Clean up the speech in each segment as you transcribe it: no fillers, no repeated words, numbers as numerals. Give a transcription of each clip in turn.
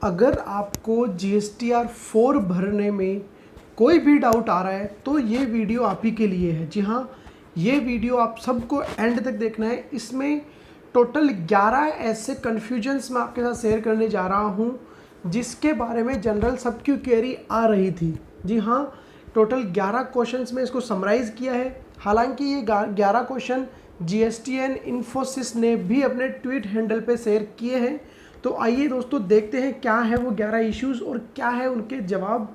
अगर आपको GSTR 4 भरने में कोई भी डाउट आ रहा है तो ये वीडियो आप ही के लिए है। जी हाँ, ये वीडियो आप सबको एंड तक देखना है। इसमें टोटल 11 ऐसे कन्फ्यूजन्स मैं आपके साथ शेयर करने जा रहा हूँ जिसके बारे में जनरल सबकी क्वेरी आ रही थी। जी हाँ, टोटल 11 क्वेश्चंस में इसको समराइज़ किया है। हालांकि ये 11 क्वेश्चन GSTN इन्फोसिस ने भी अपने ट्वीट हैंडल पे शेयर किए हैं। तो आइए दोस्तों देखते हैं क्या है वो 11 इश्यूज़ और क्या है उनके जवाब।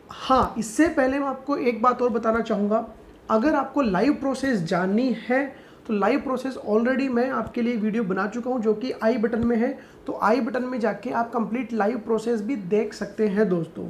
हाँ, इससे पहले मैं आपको एक बात और बताना चाहूँगा, अगर आपको लाइव प्रोसेस जाननी है तो लाइव प्रोसेस ऑलरेडी मैं आपके लिए वीडियो बना चुका हूँ जो कि आई बटन में है। तो आई बटन में जाके आप कंप्लीट लाइव प्रोसेस भी देख सकते हैं दोस्तों।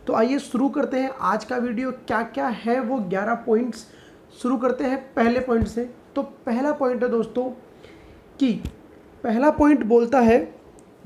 तो आइए शुरू करते हैं आज का वीडियो। क्या क्या है वो 11 पॉइंट्स, शुरू करते हैं पहले पॉइंट से। तो पहला पॉइंट है दोस्तों कि पहला पॉइंट बोलता है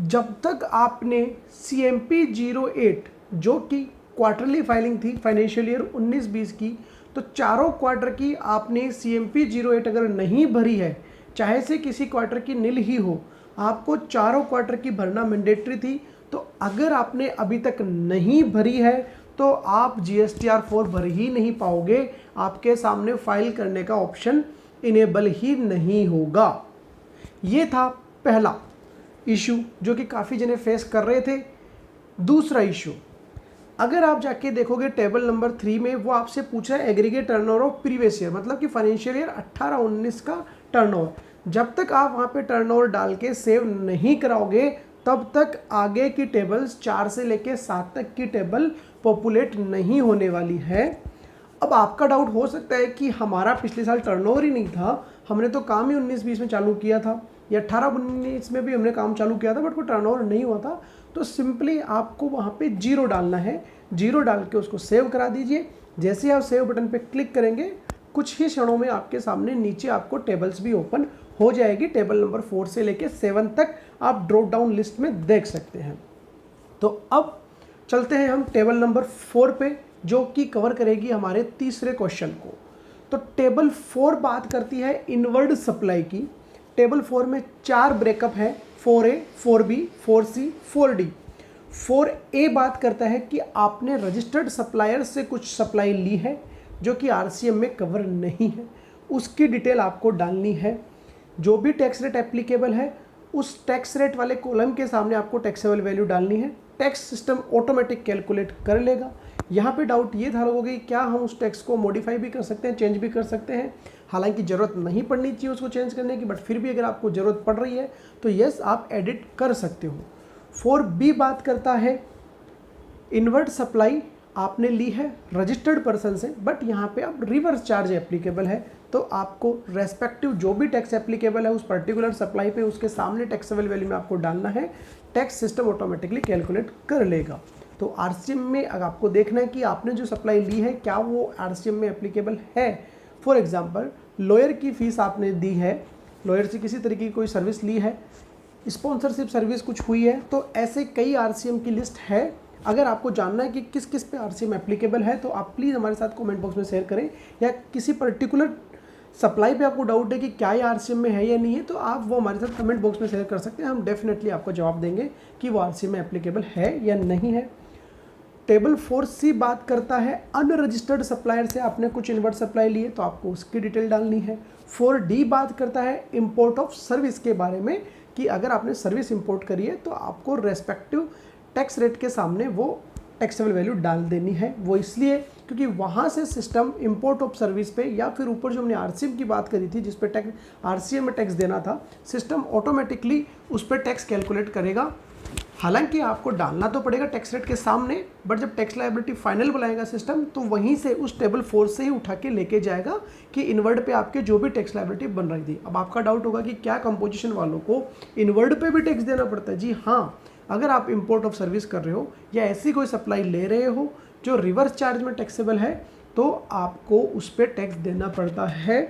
जब तक आपने CMP 08 जो कि क्वार्टरली फाइलिंग थी फाइनेंशियल ईयर 19-20 की, तो चारों क्वार्टर की आपने CMP 08 अगर नहीं भरी है, चाहे से किसी क्वार्टर की नील ही हो, आपको चारों क्वार्टर की भरना मैंडेटरी थी। तो अगर आपने अभी तक नहीं भरी है तो आप GSTR 4 भर ही नहीं पाओगे, आपके सामने फाइल करने का ऑप्शन इनेबल ही नहीं होगा। ये था पहला इशू जो कि काफ़ी जने फेस कर रहे थे। दूसरा इशू, अगर आप जाके देखोगे टेबल नंबर 3 में, वो आपसे पूछ रहा है aggregate turnover of previous year, मतलब कि फाइनेंशियल ईयर 18-19 का टर्नओवर। जब तक आप वहाँ पे टर्नओवर डाल के सेव नहीं कराओगे तब तक आगे की टेबल्स 4 से लेके 7 तक की टेबल पॉपुलेट नहीं होने वाली है। अब आपका डाउट हो सकता है कि हमारा पिछले साल टर्नओवर ही नहीं था, हमने तो काम ही 19-20 में चालू किया था, या 18-19 में भी हमने काम चालू किया था बट वो टर्नओवर नहीं हुआ था। तो सिंपली आपको वहाँ पे 0 डालना है। 0 डाल के उसको सेव करा दीजिए। जैसे आप सेव बटन पे क्लिक करेंगे कुछ ही क्षणों में आपके सामने नीचे आपको टेबल्स भी ओपन हो जाएगी। टेबल नंबर 4 से लेके 7 तक आप ड्रॉप डाउन लिस्ट में देख सकते हैं। तो अब चलते हैं हम टेबल नंबर 4 पे जो कि कवर करेगी हमारे तीसरे क्वेश्चन को। तो टेबल 4 बात करती है इनवर्ड सप्लाई की। टेबल 4 में 4 ब्रेकअप है, 4A, 4B, 4C, 4D। 4A बात करता है कि आपने रजिस्टर्ड सप्लायर से कुछ सप्लाई ली है जो कि RCM में कवर नहीं है, उसकी डिटेल आपको डालनी है। जो भी टैक्स रेट एप्लीकेबल है उस टैक्स रेट वाले कॉलम के सामने आपको टैक्सेबल वैल्यू डालनी है। टैक्स सिस्टम ऑटोमेटिक कैलकुलेट कर लेगा। यहाँ पे डाउट ये था लोगों की क्या हम उस टैक्स को मॉडिफाई भी कर सकते हैं, चेंज भी कर सकते हैं। हालांकि ज़रूरत नहीं पड़नी चाहिए उसको चेंज करने की, बट फिर भी अगर आपको ज़रूरत पड़ रही है तो यस आप एडिट कर सकते हो। 4B बात करता है इनवर्ट सप्लाई आपने ली है रजिस्टर्ड पर्सन से, बट यहाँ पे अब रिवर्स चार्ज एप्लीकेबल है। तो आपको रेस्पेक्टिव जो भी टैक्स एप्लीकेबल है उस पर्टिकुलर सप्लाई पे उसके सामने टैक्सेबल वैल्यू में आपको डालना है। टैक्स सिस्टम ऑटोमेटिकली कैलकुलेट कर लेगा। तो RCM में अगर आपको देखना है कि आपने जो सप्लाई ली है क्या वो RCM में एप्लीकेबल है। फॉर एग्जांपल लॉयर की फ़ीस आपने दी है, लॉयर से किसी तरीके की कोई सर्विस ली है, स्पॉन्सरशिप सर्विस कुछ हुई है, तो ऐसे कई RCM की लिस्ट है। अगर आपको जानना है कि किस किस पे RCM एप्लीकेबल है तो आप प्लीज़ हमारे साथ कमेंट बॉक्स में शेयर करें, या किसी पर्टिकुलर सप्लाई पे आपको डाउट है कि क्या ये RCM में है या नहीं है तो आप वो हमारे साथ कमेंट बॉक्स में शेयर कर सकते हैं। हम डेफिनेटली आपको जवाब देंगे कि वो RCM में एप्लीकेबल है या नहीं है। टेबल 4C बात करता है अनरजिस्टर्ड सप्लायर से आपने कुछ इनवर्ट सप्लाई ली है तो आपको उसकी डिटेल डालनी है। 4D बात करता है इंपोर्ट ऑफ सर्विस के बारे में कि अगर आपने सर्विस इंपोर्ट करी है तो आपको रेस्पेक्टिव टैक्स रेट के सामने वो टैक्सेबल वैल्यू डाल देनी है। वो इसलिए क्योंकि वहाँ से सिस्टम इंपोर्ट ऑफ सर्विस पे या फिर ऊपर जो हमने RCM की बात करी थी जिस पे RCM में टैक्स देना था, सिस्टम ऑटोमेटिकली उस पर टैक्स कैलकुलेट करेगा। हालांकि आपको डालना तो पड़ेगा टैक्स रेट के सामने, बट जब टैक्स लायबिलिटी फाइनल बुलाएगा सिस्टम तो वहीं से उस टेबल 4 से ही उठा के लेके जाएगा कि इनवर्ड पे आपके जो भी टैक्स लायबिलिटी बन रही थी। अब आपका डाउट होगा कि क्या कंपोजिशन वालों को इनवर्ड पे भी टैक्स देना पड़ता है। जी हाँ, अगर आप इंपोर्ट ऑफ सर्विस कर रहे हो या ऐसी कोई सप्लाई ले रहे हो जो रिवर्स चार्ज में टैक्सेबल है तो आपको उस पर टैक्स देना पड़ता है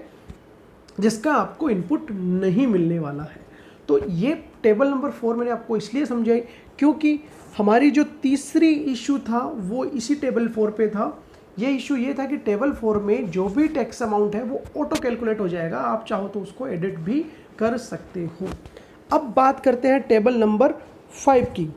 जिसका आपको इनपुट नहीं मिलने वाला है। तो ये टेबल नंबर 4 मैंने आपको इसलिए समझाई क्योंकि हमारी जो तीसरी इशू था वो इसी टेबल 4 पे था। ये इशू ये था कि टेबल 4 में जो भी टैक्स अमाउंट है वो ऑटो कैलकुलेट हो जाएगा, आप चाहो तो उसको एडिट भी कर सकते हो। अब बात करते हैं टेबल नंबर 5 की।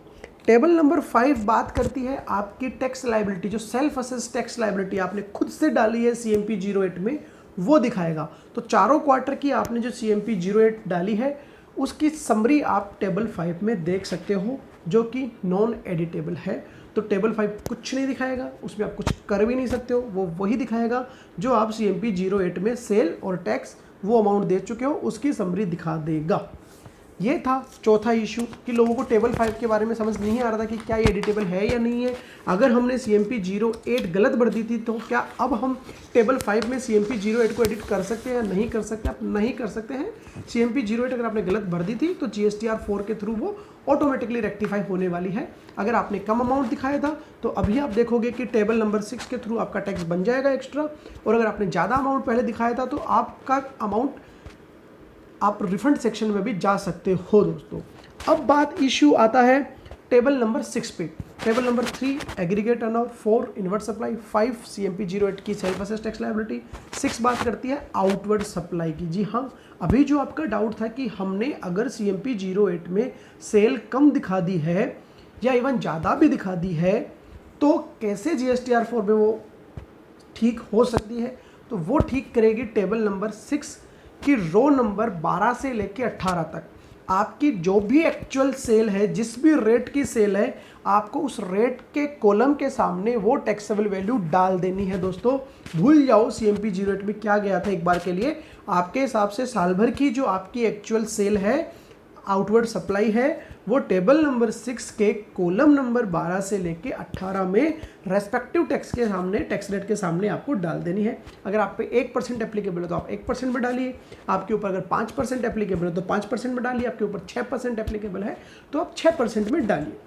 टेबल नंबर 5 बात करती है आपकी टैक्स लायबिलिटी, जो सेल्फ असेस टैक्स लायबिलिटी आपने खुद से डाली है CMP 08 में, वो दिखाएगा। तो चारों क्वार्टर की आपने जो CMP 08 डाली है उसकी समरी आप टेबल 5 में देख सकते हो, जो कि नॉन एडिटेबल है। तो टेबल 5 कुछ नहीं दिखाएगा, उसमें आप कुछ कर भी नहीं सकते हो, वो वही दिखाएगा जो आप CMP 08 में सेल और टैक्स वो अमाउंट दे चुके हो उसकी समरी दिखा देगा। ये था चौथा इशू कि लोगों को टेबल 5 के बारे में समझ नहीं आ रहा था कि क्या ये एडिटेबल है या नहीं है। अगर हमने CMP 08 गलत भर दी थी तो क्या अब हम टेबल 5 में CMP 08 को एडिट कर सकते हैं या नहीं कर सकते? आप नहीं कर सकते हैं। CMP 08 अगर आपने गलत भर दी थी तो GSTR 4 के थ्रू वो ऑटोमेटिकली रेक्टिफाई होने वाली है। अगर आपने कम अमाउंट दिखाया था तो अभी आप देखोगे कि टेबल नंबर 6 के थ्रू आपका टैक्स बन जाएगा एक्स्ट्रा, और अगर आपने ज़्यादा अमाउंट पहले दिखाया था तो आपका अमाउंट आप रिफंड सेक्शन में भी जा सकते हो दोस्तों। अब बात इशू आता है टेबल नंबर 6 पे। Table number 3 aggregate turnover, 4 inward supply, 5 CMP 08 की सेल्फ असेस टैक्स लायबिलिटी, 6 बात करती है आउटवर्ड सप्लाई की। जी हाँ, अभी जो आपका डाउट था कि हमने अगर CMP 08 में सेल कम दिखा दी है या इवन ज़्यादा भी दिखा दी है तो कैसे GSTR 4 में वो ठीक हो सकती है, तो वो ठीक करेगी टेबल नंबर 6 कि रो नंबर 12 से लेके 18 तक आपकी जो भी एक्चुअल सेल है, जिस भी रेट की सेल है, आपको उस रेट के कॉलम के सामने वो टैक्सेबल वैल्यू डाल देनी है दोस्तों। भूल जाओ CMP 08 में क्या गया था, एक बार के लिए आपके हिसाब से साल भर की जो आपकी एक्चुअल सेल है, आउटवर्ड सप्लाई है, वो टेबल नंबर 6 के कॉलम नंबर 12 से लेके 18 में रेस्पेक्टिव टैक्स के सामने, टैक्स रेट के सामने आपको डाल देनी है। अगर आप पे 1% एप्लीकेबल है तो आप 1% में डालिए, आपके ऊपर अगर 5% एप्लीकेबल है तो 5% में डालिए, आपके ऊपर 6% एप्लीकेबल है तो आप 6% में डालिए।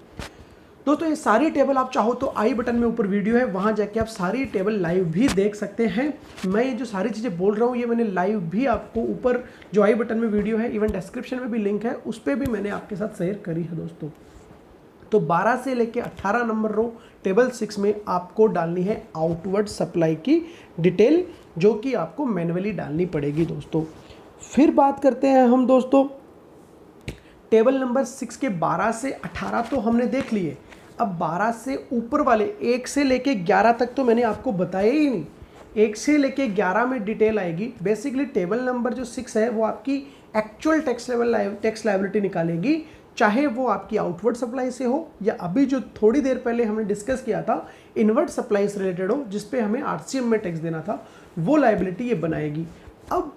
दोस्तों ये सारी टेबल आप चाहो तो आई बटन में ऊपर वीडियो है, वहाँ जाके आप सारी टेबल लाइव भी देख सकते हैं। मैं ये जो सारी चीज़ें बोल रहा हूँ ये मैंने लाइव भी आपको ऊपर जो आई बटन में वीडियो है, इवन डिस्क्रिप्शन में भी लिंक है, उस पर भी मैंने आपके साथ शेयर करी है दोस्तों। तो 12 से लेके 18 नंबर रो टेबल 6 में आपको डालनी है आउटवर्ड सप्लाई की डिटेल, जो कि आपको मैनुअली डालनी पड़ेगी दोस्तों। फिर बात करते हैं हम दोस्तों टेबल नंबर 6 के 12 से 18 तो हमने देख लिए। अब 12 से ऊपर वाले 1 से लेके 11 तक तो मैंने आपको बताया ही नहीं। 1 से लेके 11 में डिटेल आएगी। बेसिकली टेबल नंबर जो 6 है वो आपकी एक्चुअल टैक्स लायबिलिटी निकालेगी, चाहे वो आपकी आउटवर्ड सप्लाई से हो या अभी जो थोड़ी देर पहले हमने डिस्कस किया था इनवर्ट सप्लाई से रिलेटेड हो, जिस पे हमें RCM में टैक्स देना था, वो लायबिलिटी ये बनाएगी। अब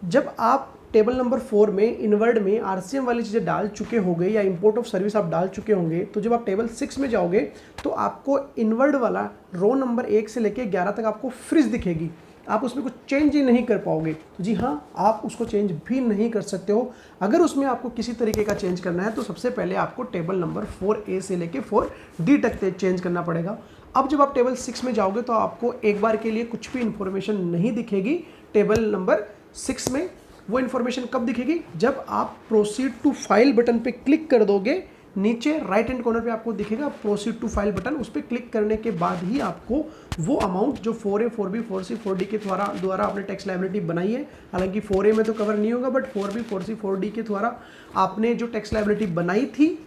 जब आप टेबल नंबर 4 में इनवर्ड में RCM वाली चीज़ें डाल चुके होंगे या इंपोर्ट ऑफ सर्विस आप डाल चुके होंगे, तो जब आप टेबल 6 में जाओगे तो आपको इनवर्ड वाला रो नंबर 1 से लेके 11 तक आपको फ्रीज दिखेगी। आप उसमें कुछ चेंज ही नहीं कर पाओगे। तो जी हाँ, आप उसको चेंज भी नहीं कर सकते हो। अगर उसमें आपको किसी तरीके का चेंज करना है तो सबसे पहले आपको टेबल नंबर 4A से लेके 4D तक चेंज करना पड़ेगा। अब जब आप टेबल 6 में जाओगे तो आपको एक बार के लिए कुछ भी इंफॉर्मेशन नहीं दिखेगी टेबल नंबर 6 में। वो इन्फॉर्मेशन कब दिखेगी? जब आप प्रोसीड टू फाइल बटन पे क्लिक कर दोगे, नीचे राइट हैंड कॉर्नर पे आपको दिखेगा प्रोसीड टू फाइल बटन, उस पर क्लिक करने के बाद ही आपको वो अमाउंट जो 4A, 4B, 4C, 4D के द्वारा आपने टैक्स लायबिलिटी बनाई है, हालांकि 4A में तो कवर नहीं होगा, बट 4B, 4C, 4D के द्वारा आपने जो टैक्स लायबिलिटी बनाई थी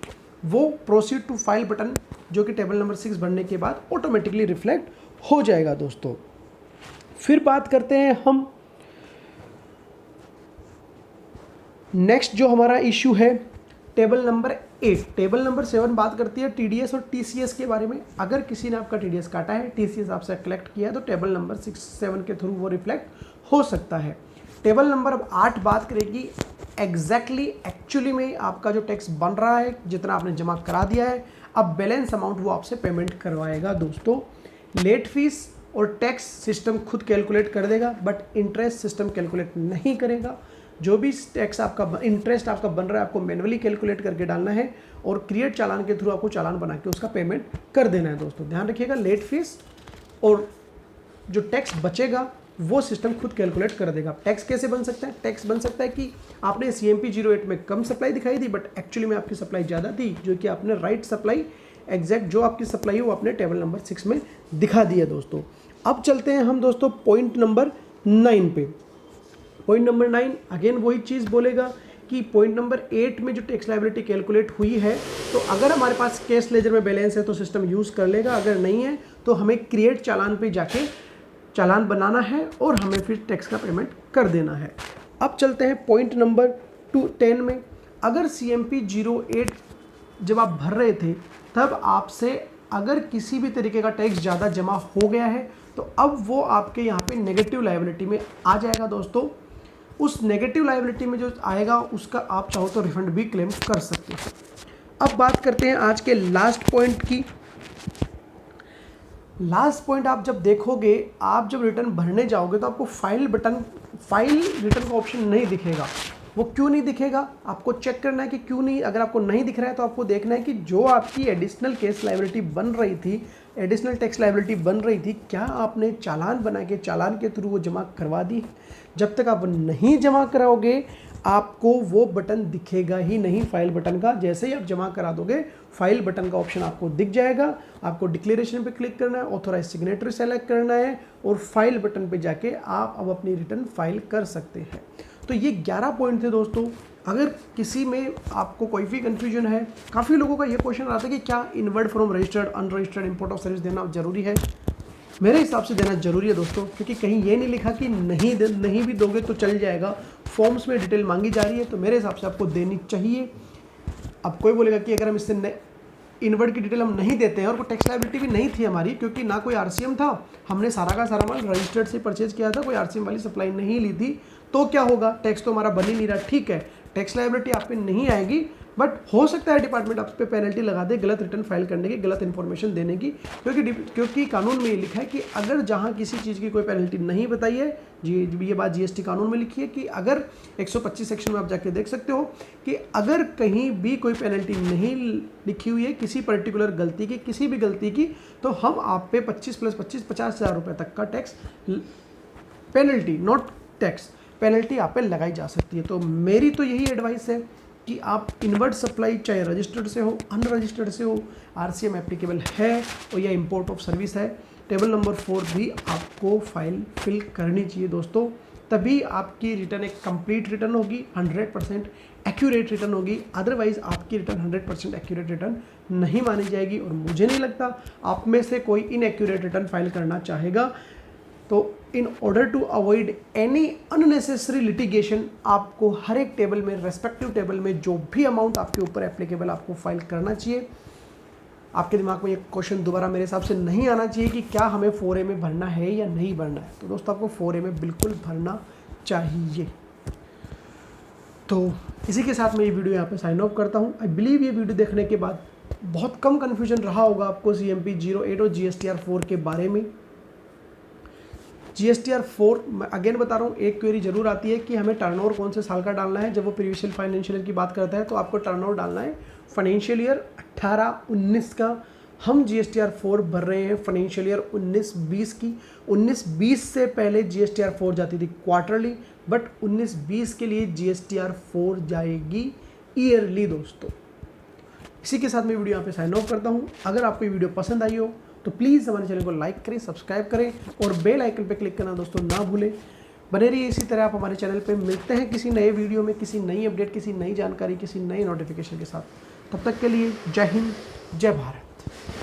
वो प्रोसीड टू फाइल बटन जो कि टेबल नंबर 6 बनने के बाद ऑटोमेटिकली रिफ्लेक्ट हो जाएगा दोस्तों। फिर बात करते हैं हम नेक्स्ट जो हमारा इशू है टेबल नंबर 8। टेबल नंबर 7 बात करती है TDS और TCS के बारे में। अगर किसी ने आपका TDS काटा है, TCS आपसे कलेक्ट किया है, तो टेबल नंबर 6-7 के थ्रू वो रिफ्लेक्ट हो सकता है। टेबल नंबर अब 8 बात करेगी एक्चुअली में आपका जो टैक्स बन रहा है, जितना आपने जमा करा दिया है, अब बैलेंस अमाउंट वो आपसे पेमेंट करवाएगा दोस्तों। लेट फीस और टैक्स सिस्टम खुद कैलकुलेट कर देगा, बट इंटरेस्ट सिस्टम कैलकुलेट नहीं करेगा। जो भी टैक्स आपका इंटरेस्ट आपका बन रहा है आपको मैनुअली कैलकुलेट करके डालना है और क्रिएट चालान के थ्रू आपको चालान बना के उसका पेमेंट कर देना है दोस्तों। ध्यान रखिएगा, लेट फीस और जो टैक्स बचेगा वो सिस्टम खुद कैलकुलेट कर देगा। टैक्स कैसे बन सकता है? टैक्स बन सकता है कि आपने CMP 08 में कम सप्लाई दिखाई थी, बट एक्चुअली में आपकी सप्लाई ज़्यादा थी, जो कि आपने राइट सप्लाई एग्जैक्ट जो आपकी सप्लाई है वो आपने टेबल नंबर 6 में दिखा दी है दोस्तों। अब चलते हैं हम दोस्तों पॉइंट नंबर 9 पे। पॉइंट नंबर 9 अगेन वही चीज़ बोलेगा, कि पॉइंट नंबर 8 में जो टैक्स लायबिलिटी कैलकुलेट हुई है, तो अगर हमारे पास कैश लेजर में बैलेंस है तो सिस्टम यूज़ कर लेगा, अगर नहीं है तो हमें क्रिएट चालान पे जाके चालान बनाना है और हमें फिर टैक्स का पेमेंट कर देना है। अब चलते हैं पॉइंट नंबर 10 में। अगर CMP 08 जब आप भर रहे थे तब आपसे अगर किसी भी तरीके का टैक्स ज़्यादा जमा हो गया है तो अब वो आपके यहाँ पे नेगेटिव लायबिलिटी में आ जाएगा दोस्तों। उस नेगेटिव लायबिलिटी में जो आएगा उसका आप चाहो तो रिफंड भी क्लेम कर सकते हैं। अब बात करते हैं आज के लास्ट पॉइंट की। लास्ट पॉइंट आप जब देखोगे, आप जब रिटर्न भरने जाओगे तो आपको फाइल रिटर्न का ऑप्शन नहीं दिखेगा। वो क्यों नहीं दिखेगा, आपको चेक करना है कि क्यों नहीं। अगर आपको नहीं दिख रहा है तो आपको देखना है कि जो आपकी एडिशनल केस लायबिलिटी बन रही थी, एडिशनल टैक्स लायबिलिटी बन रही थी, क्या आपने चालान बना के चालान के थ्रू वो जमा करवा दी। जब तक आप नहीं जमा कराओगे आपको वो बटन दिखेगा ही नहीं फाइल बटन का। जैसे ही आप जमा करा दोगे फाइल बटन का ऑप्शन आपको दिख जाएगा। आपको डिक्लेरेशन पे क्लिक करना है, ऑथोराइज सिग्नेटरी सेलेक्ट करना है और फाइल बटन पे जाके आप अब अपनी रिटर्न फाइल कर सकते हैं। तो ये 11 पॉइंट थे दोस्तों। अगर किसी में आपको कोई भी कन्फ्यूजन है, काफ़ी लोगों का ये क्वेश्चन आता है कि क्या inward from registered unregistered import of service देना जरूरी है। मेरे हिसाब से देना जरूरी है दोस्तों, क्योंकि कहीं ये नहीं लिखा कि नहीं भी दोगे तो चल जाएगा। फॉर्म्स में डिटेल मांगी जा रही है तो मेरे हिसाब से आपको देनी चाहिए। अब कोई बोलेगा कि अगर हम इससे इनवर्ड की डिटेल हम नहीं देते हैं और कोई टैक्स लायबिलिटी भी नहीं थी हमारी, क्योंकि ना कोई RCM था, हमने सारा का सारा माल रजिस्टर्ड से परचेज किया था, कोई RCM वाली सप्लाई नहीं ली थी, तो क्या होगा, टैक्स तो हमारा बन ही नहीं रहा। ठीक है, टैक्स लायबिलिटी आप पे नहीं आएगी, बट हो सकता है डिपार्टमेंट आप पे पेनल्टी लगा दे गलत रिटर्न फाइल करने की, गलत इन्फॉर्मेशन देने की, क्योंकि कानून में ये लिखा है कि अगर जहां किसी चीज़ की कोई पेनल्टी नहीं बताई है, ये बात GST कानून में लिखी है कि अगर 125 सेक्शन में आप जाके देख सकते हो कि अगर कहीं भी कोई पेनल्टी नहीं लिखी हुई है किसी पर्टिकुलर गलती की, किसी भी गलती की, तो हम आप पे 25 + 25 50,000 रुपये तक का tax penalty, not tax, penalty आप पे लगाई जा सकती है। तो मेरी तो यही एडवाइस है कि आप इनवर्ड सप्लाई चाहे रजिस्टर्ड से हो, अनरजिस्टर्ड से हो, RCM एप्लीकेबल है और या इंपोर्ट ऑफ सर्विस है, टेबल नंबर 4 भी आपको फाइल फिल करनी चाहिए दोस्तों। तभी आपकी रिटर्न एक कंप्लीट रिटर्न होगी, 100% एक्यूरेट रिटर्न होगी। अदरवाइज आपकी रिटर्न 100% एक्यूरेट रिटर्न नहीं मानी जाएगी और मुझे नहीं लगता आप में से कोई इनएक्यूरेट रिटर्न फाइल करना चाहेगा। तो in order to avoid any unnecessary litigation आपको हर एक टेबल में, रेस्पेक्टिव टेबल में जो भी अमाउंट आपके ऊपर एप्लीकेबल आपको फाइल करना चाहिए। आपके दिमाग में ये क्वेश्चन दोबारा मेरे हिसाब से नहीं आना चाहिए कि क्या हमें 4A में भरना है या नहीं भरना है। तो दोस्तों आपको 4A में बिल्कुल भरना चाहिए। तो इसी के साथ मैं ये वीडियो यहाँ पे साइन ऑफ करता हूँ। आई बिलीव ये वीडियो देखने के बाद बहुत कम कन्फ्यूजन रहा होगा आपको CMP 08 और GSTR 4 के बारे में। GSTR 4 मैं अगेन बता रहा हूँ, एक क्वेरी जरूर आती है कि हमें टर्नओवर कौन से साल का डालना है। जब वो प्रीवियस फाइनेंशियल ईयर की बात करता है तो आपको टर्नओवर डालना है फाइनेंशियल ईयर 18-19 का। हम GSTR 4 भर रहे हैं फाइनेंशियल ईयर 19-20 की। 19-20 से पहले GSTR 4 जाती थी क्वार्टरली, बट 19-20 के लिए GSTR 4 जाएगी ईयरली दोस्तों। इसी के साथ मैं वीडियो यहाँ पे साइन ऑफ करता हूँ। अगर आपको ये वीडियो पसंद आई हो तो प्लीज़ हमारे चैनल को लाइक करें, सब्सक्राइब करें और बेल आइकन पे क्लिक करना दोस्तों ना भूलें। बने रहिए इसी तरह आप हमारे चैनल पे। मिलते हैं किसी नए वीडियो में, किसी नई अपडेट, किसी नई जानकारी, किसी नई नोटिफिकेशन के साथ। तब तक के लिए जय हिंद, जय भारत।